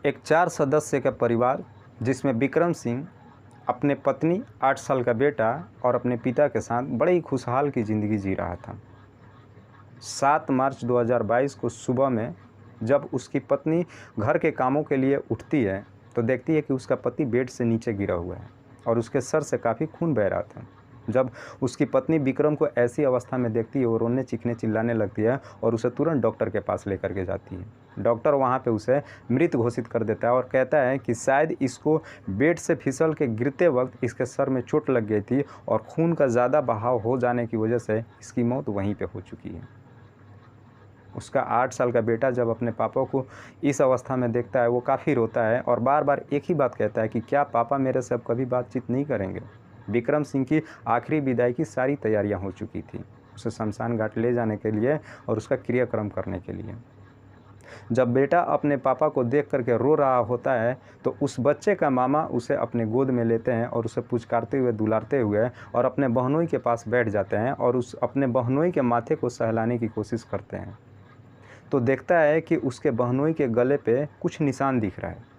एक 4 सदस्य का परिवार जिसमें विक्रम सिंह, अपने पत्नी, 8 साल का बेटा और अपने पिता के साथ बड़े ही खुशहाल की ज़िंदगी जी रहा था। 7 मार्च 2022 को सुबह में जब उसकी पत्नी घर के कामों के लिए उठती है तो देखती है कि उसका पति बेड से नीचे गिरा हुआ है और उसके सर से काफ़ी खून बह रहा था। जब उसकी पत्नी विक्रम को ऐसी अवस्था में देखती है वो रोने चीखने चिल्लाने लगती है और उसे तुरंत डॉक्टर के पास लेकर के जाती है। डॉक्टर वहाँ पे उसे मृत घोषित कर देता है और कहता है कि शायद इसको बेड से फिसल के गिरते वक्त इसके सर में चोट लग गई थी और खून का ज़्यादा बहाव हो जाने की वजह से इसकी मौत वहीं पे हो चुकी है। उसका 8 साल का बेटा जब अपने पापा को इस अवस्था में देखता है वो काफ़ी रोता है और बार बार एक ही बात कहता है कि क्या पापा मेरे से अब कभी बातचीत नहीं करेंगे। विक्रम सिंह की आखिरी विदाई की सारी तैयारियां हो चुकी थी, उसे शमशान घाट ले जाने के लिए और उसका क्रियाक्रम करने के लिए। जब बेटा अपने पापा को देख करके रो रहा होता है तो उस बच्चे का मामा उसे अपने गोद में लेते हैं और उसे पुचकारते हुए दुलारते हुए और अपने बहनोई के पास बैठ जाते हैं और उस अपने बहनोई के माथे को सहलाने की कोशिश करते हैं। तो देखता है कि उसके बहनोई के गले पे कुछ निशान दिख रहा है।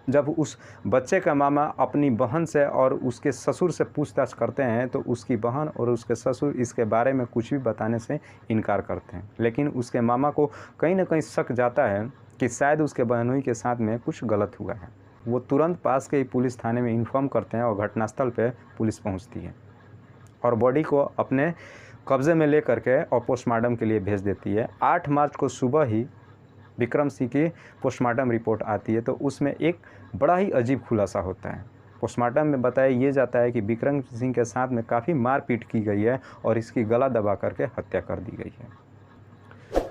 जब उस बच्चे का मामा अपनी बहन से और उसके ससुर से पूछताछ करते हैं तो उसकी बहन और उसके ससुर इसके बारे में कुछ भी बताने से इनकार करते हैं, लेकिन उसके मामा को कहीं ना कहीं शक जाता है कि शायद उसके बहनोई के साथ में कुछ गलत हुआ है। वो तुरंत पास के ही पुलिस थाने में इन्फॉर्म करते हैं और घटनास्थल पर पुलिस पहुँचती है और बॉडी को अपने कब्ज़े में ले करके और पोस्टमार्टम के लिए भेज देती है। 8 मार्च को सुबह ही विक्रम सिंह की पोस्टमार्टम रिपोर्ट आती है तो उसमें एक बड़ा ही अजीब खुलासा होता है। पोस्टमार्टम में बताया ये जाता है कि विक्रम सिंह के साथ में काफ़ी मारपीट की गई है और इसकी गला दबा करके हत्या कर दी गई है।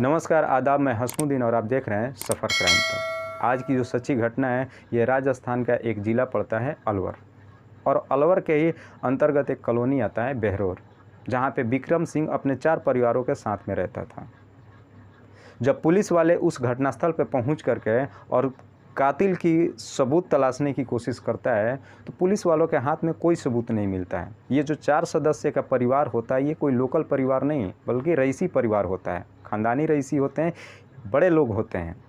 नमस्कार, आदाब, मैं हसमुद्दीन और आप देख रहे हैं सफ़र क्राइम पर। आज की जो सच्ची घटना है ये राजस्थान का एक ज़िला पड़ता है अलवर, और अलवर के ही अंतर्गत एक कॉलोनी आता है बहरोर, जहाँ पे विक्रम सिंह अपने 4 परिवारों के साथ में रहता था। जब पुलिस वाले उस घटनास्थल पर पहुंच करके और कातिल की सबूत तलाशने की कोशिश करता है तो पुलिस वालों के हाथ में कोई सबूत नहीं मिलता है। ये जो 4 सदस्य का परिवार होता है ये कोई लोकल परिवार नहीं बल्कि रईसी परिवार होता है, खानदानी रईसी होते हैं, बड़े लोग होते हैं।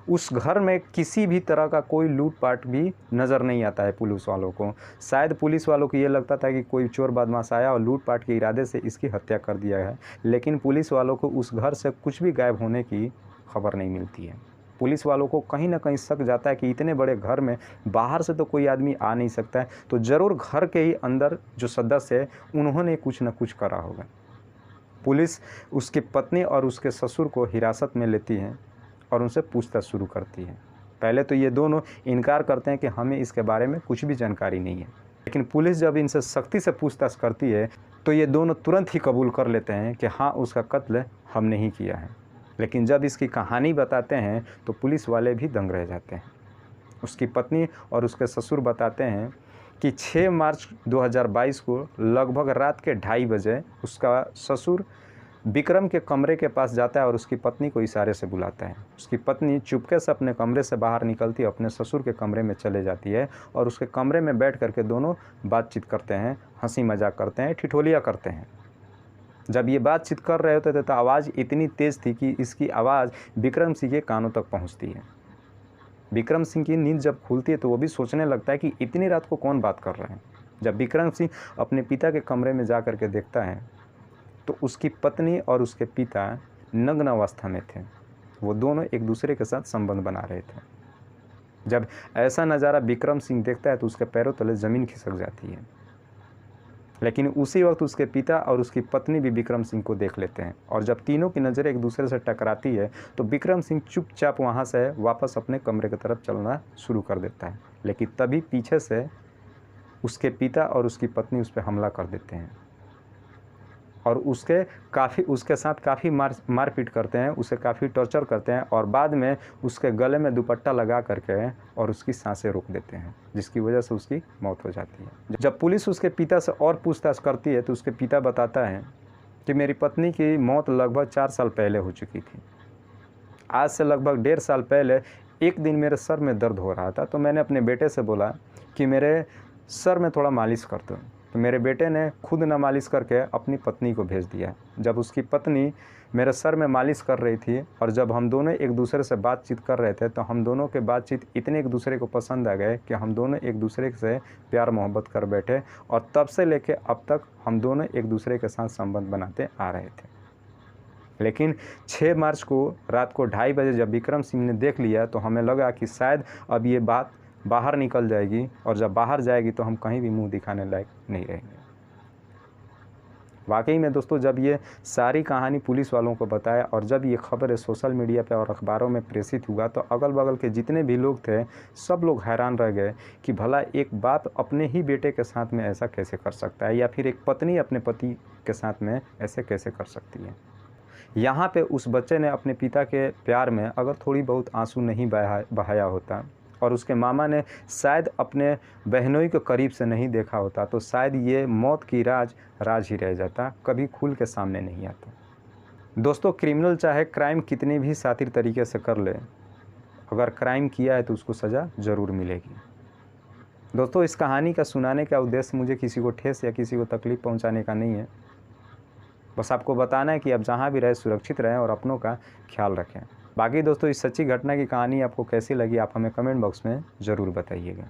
उस घर में किसी भी तरह का कोई लूटपाट भी नज़र नहीं आता है पुलिस वालों को। शायद पुलिस वालों को ये लगता था कि कोई चोर बदमाश आया और लूटपाट के इरादे से इसकी हत्या कर दिया है, लेकिन पुलिस वालों को उस घर से कुछ भी गायब होने की खबर नहीं मिलती है। पुलिस वालों को कहीं ना कहीं शक जाता है कि इतने बड़े घर में बाहर से तो कोई आदमी आ नहीं सकता है, तो ज़रूर घर के ही अंदर जो सदस्य है उन्होंने कुछ न कुछ करा होगा। पुलिस उसकी पत्नी और उसके ससुर को हिरासत में लेती है और उनसे पूछताछ शुरू करती है। पहले तो ये दोनों इनकार करते हैं कि हमें इसके बारे में कुछ भी जानकारी नहीं है, लेकिन पुलिस जब इनसे सख्ती से पूछताछ करती है तो ये दोनों तुरंत ही कबूल कर लेते हैं कि हाँ, उसका कत्ल हमने ही किया है। लेकिन जब इसकी कहानी बताते हैं तो पुलिस वाले भी दंग रह जाते हैं। उसकी पत्नी और उसके ससुर बताते हैं कि 6 मार्च 2022 को लगभग रात के 2:30 बजे उसका ससुर विक्रम के कमरे के पास जाता है और उसकी पत्नी को इशारे से बुलाता है। उसकी पत्नी चुपके से अपने कमरे से बाहर निकलती है, अपने ससुर के कमरे में चले जाती है और उसके कमरे में बैठ करके दोनों बातचीत करते हैं, हंसी मजाक करते हैं, ठिठोलियाँ करते हैं। जब ये बातचीत कर रहे होते थे तो आवाज़ इतनी तेज़ थी कि इसकी आवाज़ विक्रम सिंह के कानों तक पहुँचती है। विक्रम सिंह की नींद जब खुलती है तो वो भी सोचने लगता है कि इतनी रात को कौन बात कर रहे हैं। जब विक्रम सिंह अपने पिता के कमरे में जा कर के देखता है तो उसकी पत्नी और उसके पिता नग्न अवस्था में थे। वो दोनों एक दूसरे के साथ संबंध बना रहे थे। जब ऐसा नज़ारा विक्रम सिंह देखता है तो उसके पैरों तले ज़मीन खिसक जाती है, लेकिन उसी वक्त उसके पिता और उसकी पत्नी भी विक्रम सिंह को देख लेते हैं और जब तीनों की नज़रें एक दूसरे से टकराती है तो विक्रम सिंह चुपचाप वहाँ से वापस अपने कमरे की तरफ चलना शुरू कर देता है। लेकिन तभी पीछे से उसके पिता और उसकी पत्नी उस पर हमला कर देते हैं और उसके साथ काफ़ी मारपीट करते हैं, उसे काफ़ी टॉर्चर करते हैं और बाद में उसके गले में दुपट्टा लगा करके और उसकी सांसें रोक देते हैं, जिसकी वजह से उसकी मौत हो जाती है। जब पुलिस उसके पिता से और पूछताछ करती है तो उसके पिता बताता है कि मेरी पत्नी की मौत लगभग 4 साल पहले हो चुकी थी। आज से लगभग 1.5 साल पहले एक दिन मेरे सर में दर्द हो रहा था तो मैंने अपने बेटे से बोला कि मेरे सर में थोड़ा मालिश कर दो, तो मेरे बेटे ने खुद न मालिश करके अपनी पत्नी को भेज दिया। जब उसकी पत्नी मेरे सर में मालिश कर रही थी और जब हम दोनों एक दूसरे से बातचीत कर रहे थे तो हम दोनों के बातचीत इतने एक दूसरे को पसंद आ गए कि हम दोनों एक दूसरे से प्यार मोहब्बत कर बैठे और तब से लेके अब तक हम दोनों एक दूसरे के साथ संबंध बनाते आ रहे थे। लेकिन 6 मार्च को रात को 2:30 बजे जब विक्रम सिंह ने देख लिया तो हमें लगा कि शायद अब ये बात बाहर निकल जाएगी और जब बाहर जाएगी तो हम कहीं भी मुंह दिखाने लायक नहीं रहेंगे। वाकई में दोस्तों, जब ये सारी कहानी पुलिस वालों को बताया और जब ये खबर सोशल मीडिया पे और अखबारों में प्रेषित हुआ तो अगल बगल के जितने भी लोग थे सब लोग हैरान रह गए कि भला एक बाप अपने ही बेटे के साथ में ऐसा कैसे कर सकता है, या फिर एक पत्नी अपने पति के साथ में ऐसे कैसे कर सकती है। यहाँ पे उस बच्चे ने अपने पिता के प्यार में अगर थोड़ी बहुत आंसू नहीं बहाया होता और उसके मामा ने शायद अपने बहनोई को करीब से नहीं देखा होता तो शायद ये मौत की राज ही रह जाता, कभी खुल के सामने नहीं आता। दोस्तों, क्रिमिनल चाहे क्राइम कितनी भी शातिर तरीके से कर ले, अगर क्राइम किया है तो उसको सज़ा ज़रूर मिलेगी। दोस्तों, इस कहानी का सुनाने का उद्देश्य मुझे किसी को ठेस या किसी को तकलीफ़ पहुंचाने का नहीं है, बस आपको बताना है कि आप जहाँ भी रहें सुरक्षित रहें और अपनों का ख्याल रखें। बाकी दोस्तों, इस सच्ची घटना की कहानी आपको कैसी लगी आप हमें कमेंट बॉक्स में ज़रूर बताइएगा।